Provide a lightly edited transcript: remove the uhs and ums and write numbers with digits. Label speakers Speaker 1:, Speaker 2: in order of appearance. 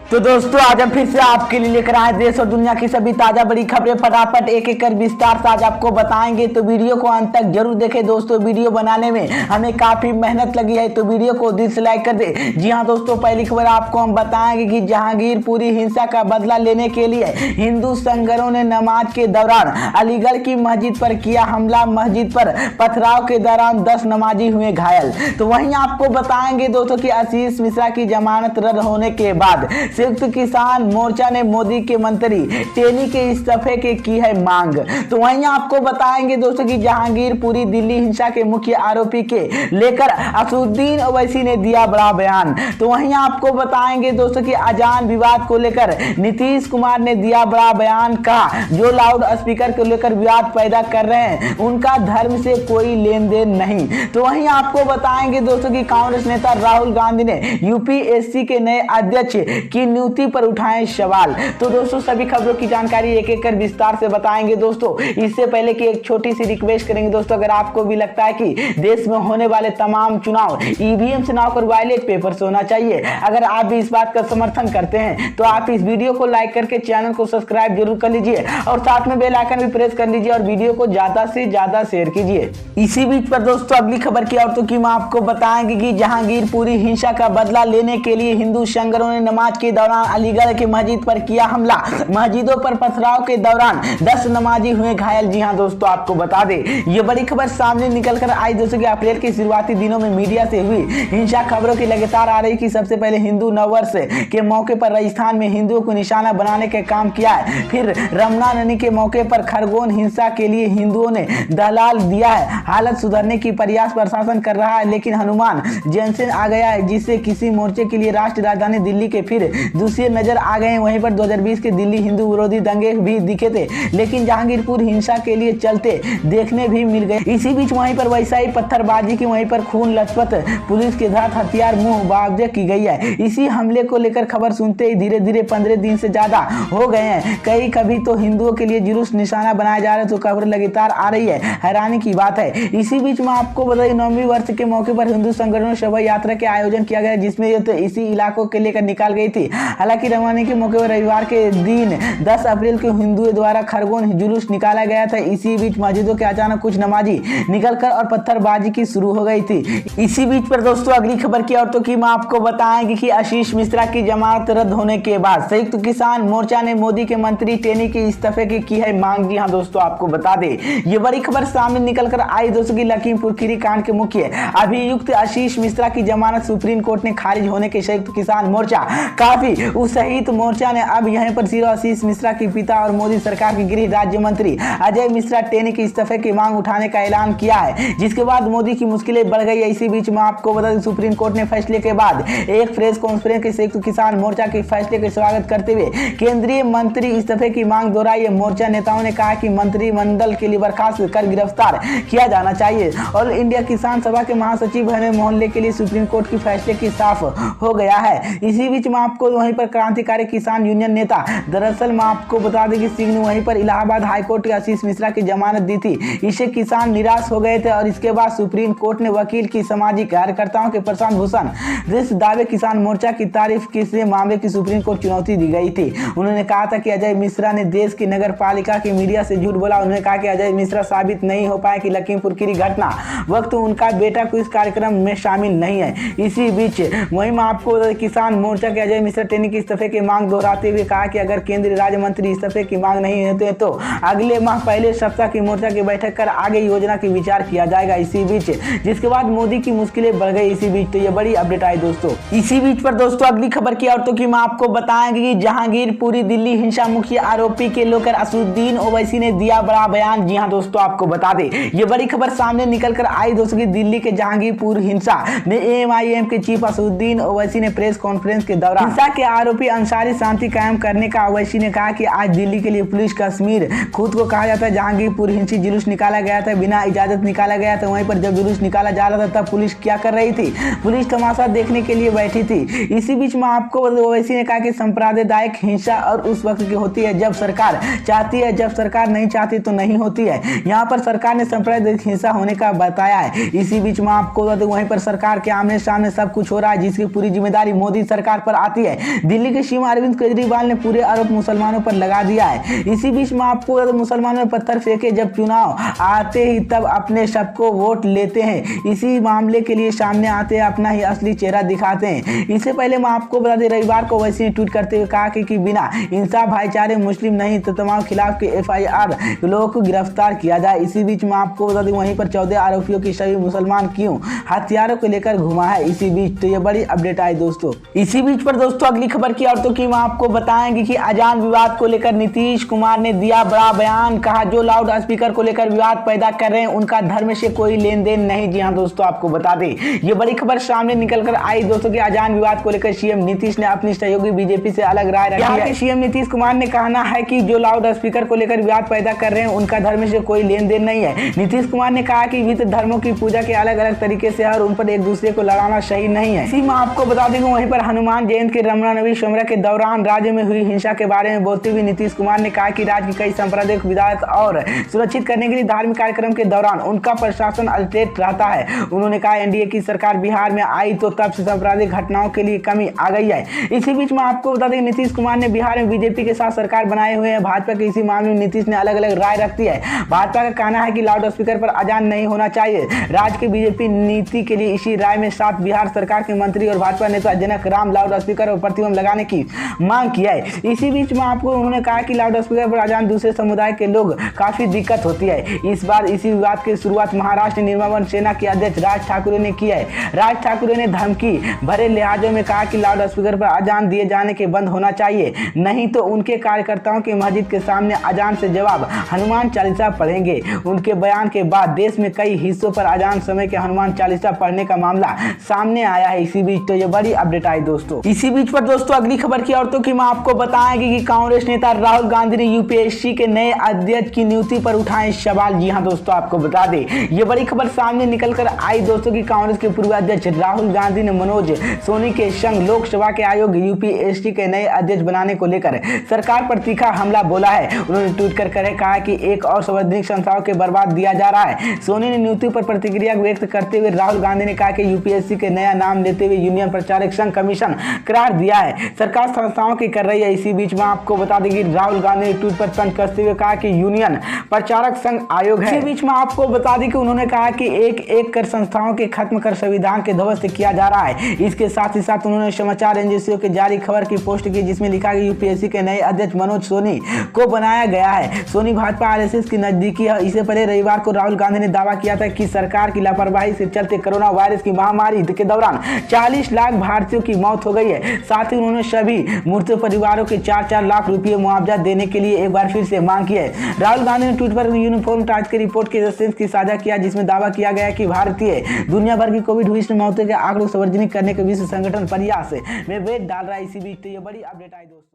Speaker 1: तो दोस्तों आज हम फिर से आपके लिए लेकर आए देश और दुनिया की सभी ताजा बड़ी खबरें फटाफट एक एक कर विस्तार से आज आपको बताएंगे। तो वीडियो को अंत तक जरूर देखें दोस्तों। वीडियो बनाने में हमें काफी मेहनत लगी है तो वीडियो को दिल से लाइक कर दे। जी हाँ दोस्तों, पहली खबर आपको हम बताएंगे कि जहांगीरपुरी हिंसा का बदला लेने के लिए हिंदू संगठनों ने नमाज के दौरान अलीगढ़ की मस्जिद पर किया हमला। मस्जिद पर पथराव के दौरान 10 नमाजी हुए घायल। तो वहीं आपको बताएंगे दोस्तों कि आशीष मिश्रा की जमानत रद्द होने के बाद संयुक्त किसान मोर्चा ने मोदी के मंत्री टेनी के इस्तीफे की है मांग। तो वहीं आपको बताएंगे दोस्तों कि जहांगीरपुरी दिल्ली हिंसा के मुख्य आरोपी के लेकर असदुद्दीन ओवैसी ने दिया बड़ा बयान। तो वहीं आपको बताएंगे दोस्तों कि अजान विवाद को लेकर नीतीश कुमार ने दिया बड़ा बयान। कहा जो लाउड स्पीकर को लेकर विवाद पैदा कर रहे हैं उनका धर्म से कोई लेन देन नहीं। तो वहीं आपको बताएंगे दोस्तों कि कांग्रेस नेता राहुल गांधी ने यूपीएससी के नए अध्यक्ष की नियुक्ति पर उठाए सवाल। तो दोस्तों सभी खबरों की जानकारी एक एक कर विस्तार से बताएंगे दोस्तों। इससे पहले कि एक छोटी सी रिक्वेस्ट करेंगे दोस्तों, अगर आपको भी लगता है कि देश में होने वाले तमाम चुनाव ईवीएम से ना होकर बैलेट पेपर से होना चाहिए, अगर आप भी इस बात का समर्थन करते हैं तो आप इस वीडियो को लाइक करके चैनल को सब्सक्राइब जरूर कर लीजिए और साथ में बेल आइकन भी प्रेस कर लीजिए और वीडियो को ज्यादा से ज्यादा शेयर कीजिए। इसी बीच पर दोस्तों अगली खबर की औरतों की मैं आपको बताएंगे कि जहांगीरपुरी हिंसा का बदला लेने के लिए हिंदू संगठनों ने नमाज के दौरान अलीगढ़ की मस्जिद पर किया हमला। मस्जिदों पर पथराव के दौरान 10 नमाजी हुए घायल। जी हां दोस्तों, आपको बता दें ये बड़ी खबर सामने निकल कर आई दोस्तों कि अप्रैल के शुरुआती दिनों में मीडिया से हुई हिंसा खबरों की लगातार आ रही कि सबसे पहले हिंदू नववर्ष के मौके पर राजस्थान में हिंदुओं को निशाना बनाने का काम किया है। फिर रामनवमी के मौके पर खरगोन हिंसा के लिए हिंदुओं ने दलाल दिया है। हालत सुधरने की प्रयास प्रशासन कर रहा है लेकिन हनुमान जैनसेन आ गया है जिससे किसी मोर्चे के लिए राष्ट्रीय राजधानी दिल्ली के फिर दूसरे नजर आ गए। वहीं पर 2020 के दिल्ली हिंदू विरोधी दंगे भी दिखे थे लेकिन जहांगीरपुर हिंसा के लिए चलते देखने भी मिल गए। इसी बीच वहीं पर वैसा ही पत्थरबाजी की वहीं पर खून लथपथ पुलिस के धात हथियार मुंह बावजे की गई है। इसी हमले को लेकर खबर सुनते ही धीरे धीरे 15 दिन से ज्यादा हो गए हैं। कभी तो हिंदुओं के लिए जुलूस निशाना बनाया जा रहा है तो खबर लगातार आ रही है। हैरानी की बात है। इसी बीच में आपको बताइए 9वीं वर्ष के मौके पर हिंदू संगठनों शोभा यात्रा के आयोजन किया गया जिसमें तो इसी इलाकों के लेकर निकाल गई थी। हालांकि रवानी के मौके पर रविवार के दिन 10 अप्रैल को हिंदुओं द्वारा खरगोन जुलूस निकाला गया था। इसी बीच मस्जिदों के अचानक कुछ नमाजी निकलकर और पत्थरबाजी की शुरू हो गई थी। इसी बीच पर दोस्तों अगली खबर की औरतों की मैं आपको बताएंगे कि आशीष मिश्रा की जमानत रद्द होने के बाद संयुक्त किसान मोर्चा ने मोदी के मंत्री टेनी के इस्तीफे की है मांग। जी हाँ दोस्तों, आपको बता दे ये बड़ी खबर सामने निकल कर आई दोस्तों की लखीमपुर खीरी कांड के मुख्य अभियुक्त आशीष मिश्रा की जमानत सुप्रीम कोर्ट ने खारिज होने के संयुक्त किसान मोर्चा काफी सहित मोर्चा ने अब यहां पर सिरो आशीष मिश्रा के पिता और मोदी सरकार के गृह राज्य मंत्री अजय मिश्रा टेनी के इस्तीफे की मांग उठाने का ऐलान किया है जिसके बाद मोदी की मुश्किलें बढ़ गई। इसी बीच में आपको बता दें सुप्रीम कोर्ट ने फैसले के बाद एक प्रेस कॉन्फ्रेंस के संयुक्त किसान मोर्चा के फैसले का स्वागत करते हुए केंद्रीय मंत्री इस्तीफे की मांग दोहराई। मोर्चा नेताओं ने कहा कि मंत्रिमंडल के लिए बर्खास्त कर गिरफ्तार किया जाना चाहिए। ऑल इंडिया किसान सभा के महासचिव हने मोहल्ले के लिए सुप्रीम कोर्ट के फैसले की साफ हो गया है। इसी बीच में आपको वहीं पर क्रांतिकारी किसान यूनियन नेता दरअसल मैं आपको बता दें कि सिंह ने वहीं पर इलाहाबाद हाईकोर्ट के आशीष मिश्रा की जमानत दी थी। इससे किसान निराश हो गए थे और इसके बाद सुप्रीम कोर्ट ने वकील की सामाजिक कार्यकर्ताओं के प्रशांत भूषण जिस दावे किसान मोर्चा की तारीफ किसी मामले की सुप्रीम कोर्ट चुनौती दी गई थी। उन्होंने कहा था कि अजय मिश्रा ने देश की नगर पालिका की मीडिया से झूठ बोला। उन्होंने कहा कि अजय मिश्रा साबित नहीं हो पाए कि लखीमपुर खीरी घटना वक्त उनका बेटा को इस कार्यक्रम में शामिल नहीं है। इसी बीच वहीं मैं आपको किसान मोर्चा के अजय मिश्रा टेनी के इस्तीफे की मांग दोहराते हुए कहा कि अगर केंद्रीय राज्य मंत्री इस्तीफे की मांग नहीं होते तो अगले माह पहले सप्ताह की मोर्चा की बैठक कर आगे योजना की विचार किया जाएगा। इसी बीच जिसके बाद मोदी की मुश्किलें बढ़ गई। इसी बीच तो ये बड़ी अपडेट आई दोस्तों। इसी बीच पर दोस्तों अगली खबर की औरतों की मैं आपको बताएंगे कि जहांगीरपुरी दिल्ली हिंसा मुख्य आरोपी के लेकर असदुद्दीन ओवैसी ने दिया बड़ा बयान। जी हाँ दोस्तों, आपको बता दें ये बड़ी खबर सामने निकल कर आई दोस्तों की दिल्ली के जहांगीरपुर हिंसा में एएमआईएम के चीफ असदुद्दीन ओवैसी ने प्रेस कॉन्फ्रेंस के दौरान हिंसा के आरोपी अंसारी शांति कायम करने का ओवैसी ने कहा कि आज दिल्ली के लिए पुलिस कश्मीर खुद को कहा जाता है। जहांगीरपुर हिंसी जुलूस निकाला गया था, बिना इजाजत निकाला गया था। वहीं पर जब जुलूस निकाला जा रहा था तब पुलिस क्या कर रही थी? पुलिस तमाशा देखने के लिए बैठी थी। इसी बीच में आपको ओवैसी ने कहा कि सांप्रदायिक हिंसा और उस वक्त की होती है जब सरकार चाहती है, जब सरकार नहीं चाहती तो नहीं होती है। यहाँ पर सरकार ने सांप्रदायिक हिंसा होने का बताया है। इसी बीच में आपको वहीं पर सरकार के आमने सामने सब कुछ हो रहा है जिसकी पूरी जिम्मेदारी मोदी सरकार पर आती है। है। दिल्ली के सीएम अरविंद केजरीवाल ने पूरे आरोप मुसलमानों पर लगा दिया है। इसी बीच में आपको मुसलमानों ने पत्थर फेंके, जब चुनाव आते ही तब अपने सबको वोट लेते हैं। इसी मामले के लिए सामने आते हैं, अपना ही असली चेहरा दिखाते हैं। इससे पहले मैं आपको बता दें, रविवार को वैसी ने ट्वीट करते हुए कहा कि बिना इंसाफ भाईचारे मुस्लिम नहीं तो तमाम खिलाफ के FIR लोगों को गिरफ्तार किया जाए। इसी बीच में आपको बता दें, वहीं पर 14 आरोपियों की सभी मुसलमान क्यों हथियारों को लेकर घुमा है। इसी बीच तो ये बड़ी अपडेट आई दोस्तों। इसी बीच पर दोस्तों अगली खबर की औरतों की मैं आपको बताएंगे कि अजान विवाद को लेकर नीतीश कुमार ने दिया बड़ा बयान। कहा जो लाउड स्पीकर को लेकर विवाद पैदा कर रहे हैं उनका धर्म से कोई लेन देन नहीं। जी हाँ दोस्तों, आपको बता दें ये बड़ी खबर सामने निकल कर आई दोस्तों कि अजान विवाद को लेकर सीएम नीतीश ने अपनी सहयोगी बीजेपी से अलग राय रखी है। सीएम नीतीश कुमार ने कहना है कि जो लाउड स्पीकर को लेकर विवाद पैदा कर रहे हैं उनका धर्म से कोई लेन देन नहीं है। नीतीश कुमार ने कहा कि विभिन्न धर्मों की पूजा के अलग अलग तरीके से और उन पर एक दूसरे को लड़ाना सही नहीं है। इसी में आपको बता देंगे, वहीं पर हनुमान जयंती के रामनवमी समारोह के दौरान राज्य में हुई हिंसा के बारे में बोलते हुए नीतीश कुमार ने कहा कि राज्य की कई सांप्रदायिक विधायक और सुरक्षित करने के लिए धार्मिक कार्यक्रम के दौरान उनका प्रशासन अलर्ट रहता है। उन्होंने कहा एनडीए की सरकार बिहार में आई तो तब से सांप्रदायिक घटनाओं के लिए कमी आ गई है। इसी बीच में आपको बता दें, नीतीश कुमार ने बिहार में बीजेपी के साथ सरकार बनाए हुए हैं। भाजपा के इसी मामले में नीतीश ने अलग अलग राय रखती है। भाजपा का कहना है कि लाउड स्पीकर पर अजान नहीं होना चाहिए। राज्य के बीजेपी नीति के लिए इसी राय में साथ बिहार सरकार के मंत्री और भाजपा नेता जनक राम लाउड स्पीकर और प्रतिबंध लगाने की मांग किया है। इसी बीच में आपको उन्होंने कहा कि लाउड स्पीकर पर अजान दूसरे समुदाय के लोग काफी दिक्कत होती है। इस बार इसी विवाद की शुरुआत महाराष्ट्र निर्गमन सेना के अध्यक्ष राज ठाकरे ने की है। राज ठाकरे ने धमकी भरे लिहाजों में कहा कि लाउड स्पीकर पर अजान दिए जाने के बंद होना चाहिए, नहीं तो उनके कार्यकर्ताओं के मस्जिद के सामने अजान से जवाब हनुमान चालीसा पढ़ेंगे। उनके बयान के बाद देश में कई हिस्सों पर अजान समय के हनुमान चालीसा पढ़ने का मामला सामने आया है। इसी बीच तो ये बड़ी अपडेट आई दोस्तों। इसी बीच पर दोस्तों अगली खबर की औरतों की मैं आपको बताएंगे कि कांग्रेस नेता राहुल गांधी ने यूपीएससी के नए अध्यक्ष की नियुक्ति पर उठाए सवाल। जी हां दोस्तों, आपको बता दें ये बड़ी खबर सामने निकल कर आई दोस्तों कि कांग्रेस के पूर्व अध्यक्ष राहुल गांधी ने मनोज सोनी के संग लोकसभा के आयोग यूपीएससी के नए अध्यक्ष बनाने को लेकर सरकार पर तीखा हमला बोला है। उन्होंने ट्वीट कर कहा कि एक और संवैधानिक संस्थाओं के बर्बाद दिया जा रहा है। सोनी ने नियुक्ति पर प्रतिक्रिया व्यक्त करते हुए राहुल गांधी ने कहा कि यूपीएससी के नया नाम लेते हुए यूनियन प्रचारक संघ कमीशन करार दिया है। सरकार संस्थाओं की कर रही है। इसी बीच में आपको बता दें कि राहुल गांधी ने ट्वीट पर तंज कसते हुए कहा कि यूनियन प्रचारक संघ आयोग है। इसी बीच में आपको बता दें कि उन्होंने कहा कि एक एक कर संस्थाओं के खत्म कर संविधान के ध्वस्त किया जा रहा है। इसके साथ ही साथ उन्होंने समाचार एजेंसियों के जारी खबर की पोस्ट की, जिसमें लिखा कि यूपीएससी के नए अध्यक्ष मनोज सोनी को बनाया गया है। सोनी भाजपा आरएसएस की नजदीकी है। इससे पहले रविवार को राहुल गांधी ने दावा किया था कि सरकार की लापरवाही से चलते कोरोना वायरस की महामारी के दौरान 40 लाख भारतीयों की मौत हो गई है। साथ ही उन्होंने सभी मृतक परिवारों के 4-4 लाख रुपए मुआवजा देने के लिए एक बार फिर से मांग की है। राहुल गांधी ने ट्वीट पर यूनिफॉर्म टास्क की रिपोर्ट के एजेंसी की साझा किया, जिसमें दावा किया गया कि भारतीय दुनिया भर की कोविड 19 मौतों के आंकड़ों सार्वजनिक करने के विश्व संगठन प्रयास में वेट डाल रहा है। इसी बीच तो ये बड़ी अपडेट आई दोस्तों।